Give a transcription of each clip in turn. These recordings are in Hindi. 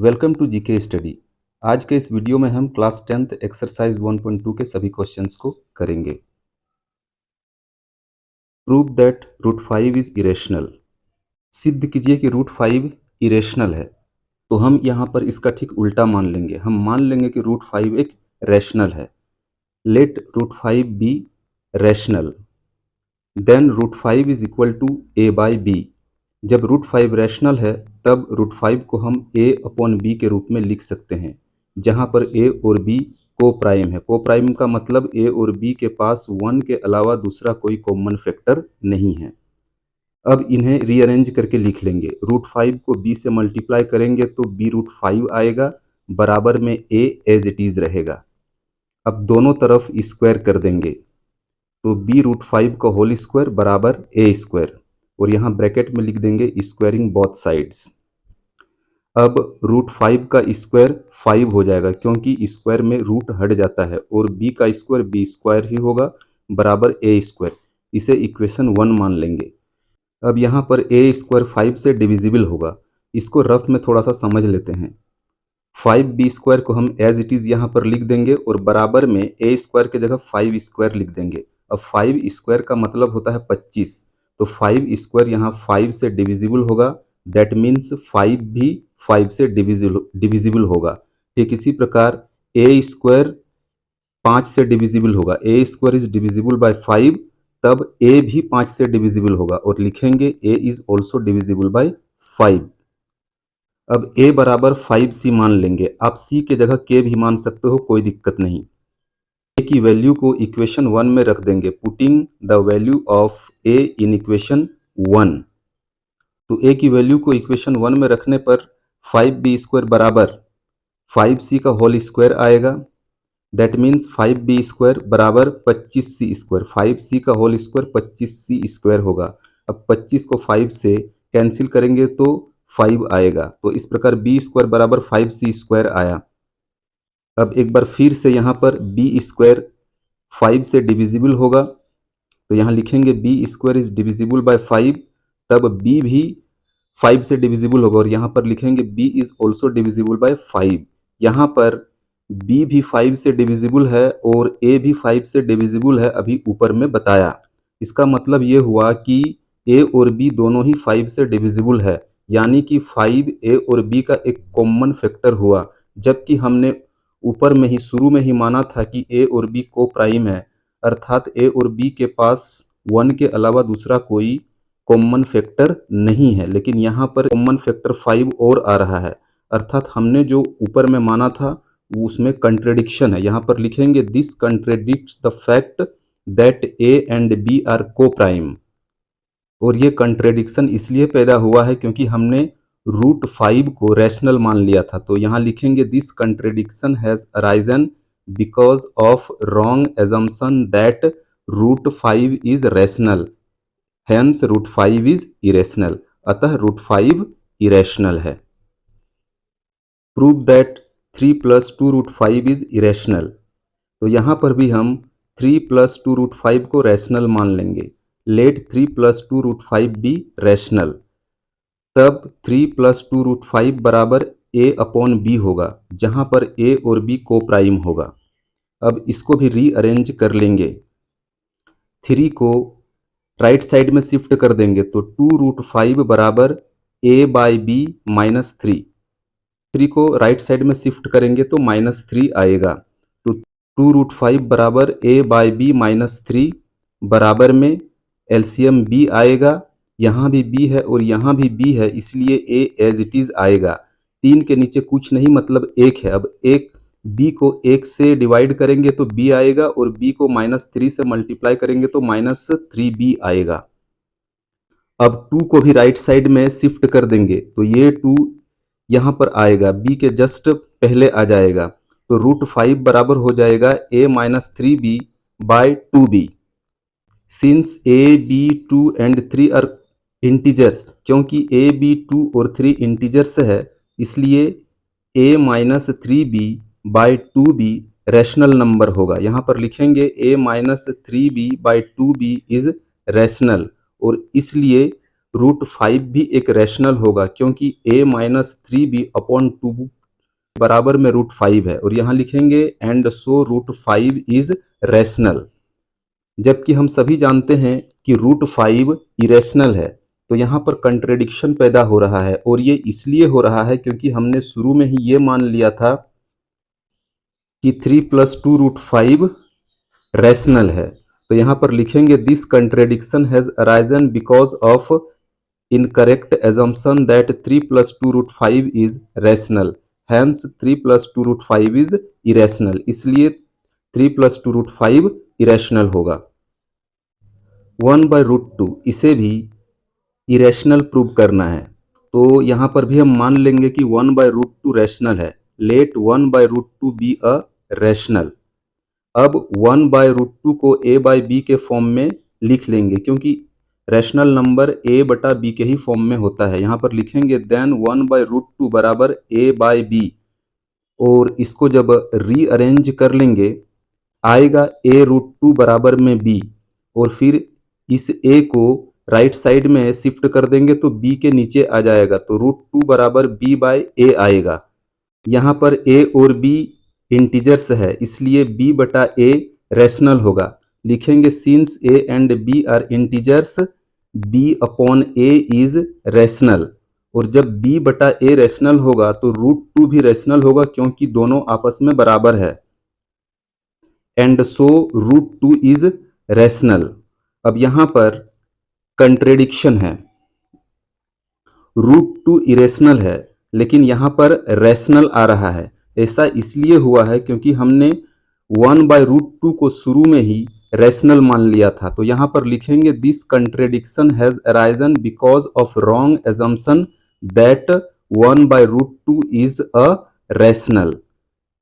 Welcome to GK study. आज के इस वीडियो में हम क्लास 10th एक्सरसाइज 1.2 के सभी क्वेश्चंस को करेंगे। Prove that root 5 is irrational. सिद्ध कीजिए कि रूट 5 इरेशनल है। तो हम यहाँ पर इसका ठीक उल्टा मान लेंगे। हम मान लेंगे कि रूट 5 एक रैशनल है। Let root 5 be rational, then root 5 is equal to A by B. जब रूट 5 रैशनल है तब रूट 5 को हम a अपॉन बी के रूप में लिख सकते हैं, जहाँ पर a और b को प्राइम है। को प्राइम का मतलब a और b के पास 1 के अलावा दूसरा कोई कॉमन फैक्टर नहीं है। अब इन्हें रीअरेंज करके लिख लेंगे। रूट 5 को b से मल्टीप्लाई करेंगे तो b रूट 5 आएगा, बराबर में a एज इट इज रहेगा। अब दोनों तरफ स्क्वायर कर देंगे तो b रूट 5 का होल स्क्वायर बराबर a स्क्वायर, और यहाँ ब्रैकेट में लिख देंगे स्क्वायरिंग बोथ साइड्स। अब रूट 5 का स्क्वायर 5 हो जाएगा, क्योंकि स्क्वायर में रूट हट जाता है, और b का स्क्वायर b स्क्वायर ही होगा, बराबर a स्क्वायर। इसे इक्वेशन 1 मान लेंगे। अब यहाँ पर a स्क्वायर 5 से डिविजिबल होगा। इसको रफ में थोड़ा सा समझ लेते हैं। 5b स्क्वायर को हम एज इट इज़ यहाँ पर लिख देंगे, और बराबर में a स्क्वायर की जगह 5 स्क्वायर लिख देंगे। अब 5 स्क्वायर का मतलब होता है 25, तो 5 स्क्वायर यहाँ 5 से डिविजिबल होगा। दैट मीन्स 5 भी 5 से डिविजिबल होगा। ठीक इसी प्रकार a स्क्वायर 5 से डिविजिबल होगा। a square is divisible by 5, तब a भी 5 से डिविजिबल होगा, और लिखेंगे a is also divisible by 5। अब a बराबर 5c मान लेंगे। आप c के जगह k भी मान सकते हो, कोई दिक्कत नहीं। a की वैल्यू को इक्वेशन 1 में रख देंगे, putting the value of a in equation 1। तो a की वैल्यू को इक्वेशन 1 में रखने पर 5b स्क्वायर बराबर 5c का होल स्क्वायर आएगा। दैट मीन्स 5b स्क्वायर बराबर 25c स्क्वायर। 5c का होल स्क्वायर 25c स्क्वायर होगा। अब 25 को 5 से कैंसिल करेंगे तो 5 आएगा। तो इस प्रकार b स्क्वायर बराबर 5c स्क्वायर आया। अब एक बार फिर से यहाँ पर b स्क्वायर 5 से डिविजिबल होगा, तो यहाँ लिखेंगे b square is divisible by 5, तब b भी 5 से डिविजिबल होगा, और यहाँ पर लिखेंगे b is also divisible by 5। यहाँ पर b भी 5 से डिविजिबल है और a भी 5 से डिविजिबल है, अभी ऊपर में बताया। इसका मतलब ये हुआ कि a और b दोनों ही 5 से डिविजिबल है, यानी कि 5 a और b का एक कॉमन फैक्टर हुआ। जबकि हमने ऊपर में ही शुरू में ही माना था कि a और b को प्राइम है, अर्थात a और b के पास 1 के अलावा दूसरा कोई कॉमन फैक्टर नहीं है। लेकिन यहाँ पर कॉमन फैक्टर 5 और आ रहा है, अर्थात हमने जो ऊपर में माना था उसमें कंट्रेडिक्शन है। यहाँ पर लिखेंगे this contradicts the fact that A and B are coprime. और ये कंट्रेडिक्शन इसलिए पैदा हुआ है क्योंकि हमने रूट 5 को रैशनल मान लिया था। तो यहाँ लिखेंगे this contradiction has arisen because of wrong assumption that root 5 is rational, hence root 5 is irrational. अतः रूट 5 इरेशनल है। Prove that 3 plus 2 root 5 is irrational. तो यहाँ पर भी हम 3 प्लस 2 रूट 5 को रैशनल मान लेंगे। Let 3 plus 2 root 5 be rational, तब 3 प्लस 2 रूट 5 बराबर a अपॉन बी होगा, जहाँ पर a और b को प्राइम होगा। अब इसको भी रीअरेंज कर लेंगे। 3 को राइट साइड में शिफ्ट कर देंगे तो 2 रूट 5 बराबर a बाई बी माइनस 3। 3 को राइट साइड में शिफ्ट करेंगे तो माइनस 3 आएगा। तो 2 रूट 5 बराबर a बाई बी माइनस 3, बराबर में एलसीएम b आएगा। यहाँ भी b है और यहाँ भी b है, इसलिए a एज इट इज आएगा। 3 के नीचे कुछ नहीं, मतलब 1 है। अब एक b को 1 से डिवाइड करेंगे तो b आएगा, और b को माइनस 3 से मल्टीप्लाई करेंगे तो माइनस 3b आएगा। अब 2 को भी राइट साइड में शिफ्ट कर देंगे तो ये 2 यहाँ पर आएगा, b के जस्ट पहले आ जाएगा। तो रूट 5 बराबर हो जाएगा a minus 3b by 2b। Since a, b, 2 and 3 are integers, क्योंकि a, b, 2 और 3 इंटीजर्स है, इसलिए a minus 3b by 2b rational number होगा। यहाँ पर लिखेंगे a minus 3b by 2b is rational, और इसलिए रूट 5 भी एक रैशनल होगा, क्योंकि a माइनस 3b/2 बराबर में रूट 5 है, और यहाँ लिखेंगे and so root 5 is rational. जबकि हम सभी जानते हैं कि रूट 5 इरेशनल है, तो यहाँ पर कंट्रेडिक्शन पैदा हो रहा है, और ये इसलिए हो रहा है क्योंकि हमने शुरू में ही ये मान लिया था कि 3 + 2 रूट 5 रैशनल है। तो यहाँ पर लिखेंगे this contradiction has arisen because of incorrect assumption that 3 + 2 root 5 is rational, hence 3 + 2 root 5 is irrational, इसलिए 3 + 2 रूट 5 इरेशनल होगा। 1/√2 इसे भी इरेशनल प्रूव करना है, तो यहाँ पर भी हम मान लेंगे कि 1/√2 रैशनल है। Let 1/√2 be a rational. अब 1/√2 को a/b के फॉर्म में लिख लेंगे, क्योंकि रैशनल नंबर a/b के ही फॉर्म में होता है। यहाँ पर लिखेंगे देन 1/√2 बराबर a/b, और इसको जब रीअरेंज कर लेंगे आएगा a√2 बराबर में b, और फिर इस a को राइट साइड में शिफ्ट कर देंगे तो b के नीचे आ जाएगा, तो √2 बराबर b/a आएगा। यहाँ पर a और b इंटीजर्स है, इसलिए b/a रैशनल होगा। लिखेंगे since a and b are integers b/a is rational, और जब b/a रैशनल होगा तो √2 भी रैशनल होगा, क्योंकि दोनों आपस में बराबर है। And so √2 is rational. अब यहाँ पर कंट्रेडिक्शन है, √2 इरेशनल है लेकिन यहाँ पर रैशनल आ रहा है। ऐसा इसलिए हुआ है क्योंकि हमने 1/√2 को शुरू में ही रैशनल मान लिया था। तो यहाँ पर लिखेंगे this contradiction has arisen because of wrong assumption that 1/√2 is a rational,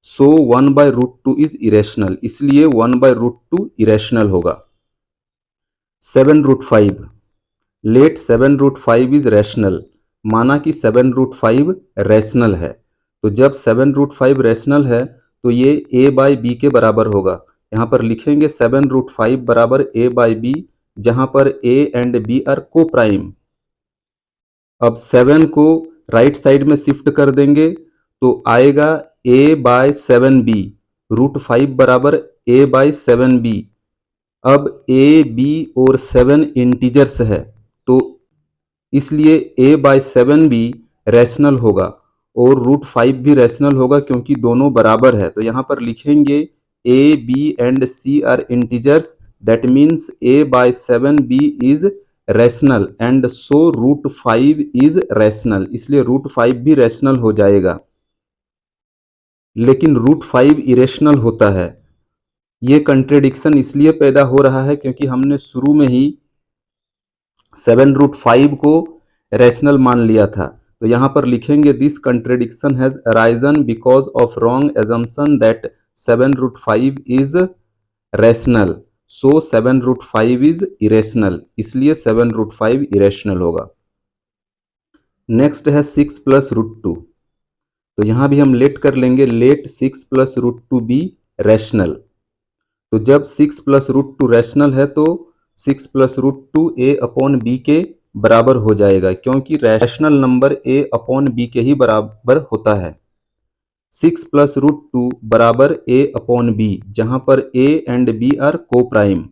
so 1/√2 is irrational, इसलिए 1/√2 इरेशनल होगा। 7√5 लेट 7√5 इज रैशनल, माना कि 7√5 रैशनल है, तो जब 7√5 रैशनल है तो ये a/b के बराबर होगा। यहाँ पर लिखेंगे 7√5 बराबर a/b, जहाँ पर a एंड b आर को प्राइम। अब 7 को राइट साइड में शिफ्ट कर देंगे तो आएगा a/7b, √5 बराबर a/7b। अब a, b और 7 इंटीजर्स है, तो इसलिए a/7b रैशनल होगा, और √5 भी रैशनल होगा क्योंकि दोनों बराबर है। तो यहाँ पर लिखेंगे a, b and c are integers, that means a/7b is rational and so √5 is rational, इसलिए √5 भी रैशनल हो जाएगा। लेकिन √5 इरेशनल होता है। ये कंट्रेडिक्शन इसलिए पैदा हो रहा है क्योंकि हमने शुरू में ही 7√5 को रैशनल मान लिया था। तो यहाँ पर लिखेंगे this contradiction has arisen because of wrong assumption that 7√5 is rational, so 7√5 is irrational, इसलिए 7√5 इरेशनल होगा। नेक्स्ट है 6 + √2, तो यहाँ भी हम लेट कर लेंगे, लेट 6 + √2 बी रैशनल। तो जब 6 + √2 रैशनल है तो 6 + √2 a/b के बराबर हो जाएगा, क्योंकि रैशनल नंबर a/b के ही बराबर होता है। 6 + √2 बराबर a/b, जहां पर a एंड b आर को प्राइम।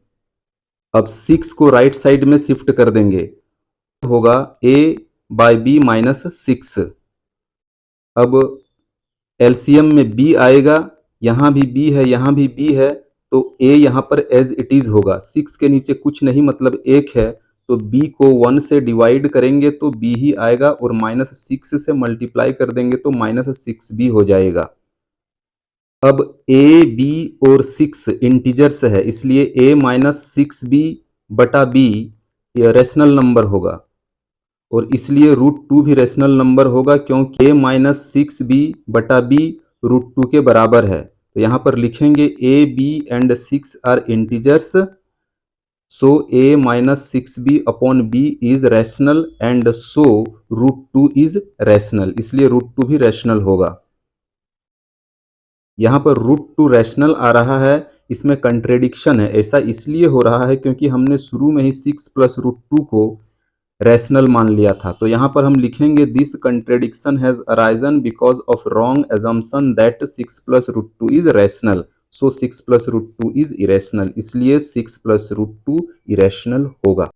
अब 6 को राइट साइड में शिफ्ट कर देंगे, होगा a/b - 6। अब एलसीएम में b आएगा, यहाँ भी b है, यहाँ भी b है, तो a यहाँ पर एज इट इज होगा। 6 के नीचे कुछ नहीं, मतलब 1 है, तो b को 1 से डिवाइड करेंगे तो b ही आएगा, और -6 से मल्टीप्लाई कर देंगे तो -6b हो जाएगा। अब a, b और 6 इंटीजर्स है, इसलिए a - 6b/b यह रैशनल नंबर होगा, और इसलिए √2 भी रैशनल नंबर होगा, क्योंकि a - 6b/b √2 के बराबर है। तो यहाँ पर लिखेंगे a, b and 6 are integers, so a - 6b/b is rational and so √2 is rational, इसलिए √2 भी रैशनल होगा। यहाँ पर √2 रैशनल आ रहा है, इसमें कंट्रेडिक्शन है। ऐसा इसलिए हो रहा है क्योंकि हमने शुरू में ही 6 + √2 को रैशनल मान लिया था। तो यहाँ पर हम लिखेंगे this contradiction has arisen because of wrong assumption that 6 + √2 is rational, so 6 + √2 is irrational, इसलिए 6 + √2 इरेशनल होगा।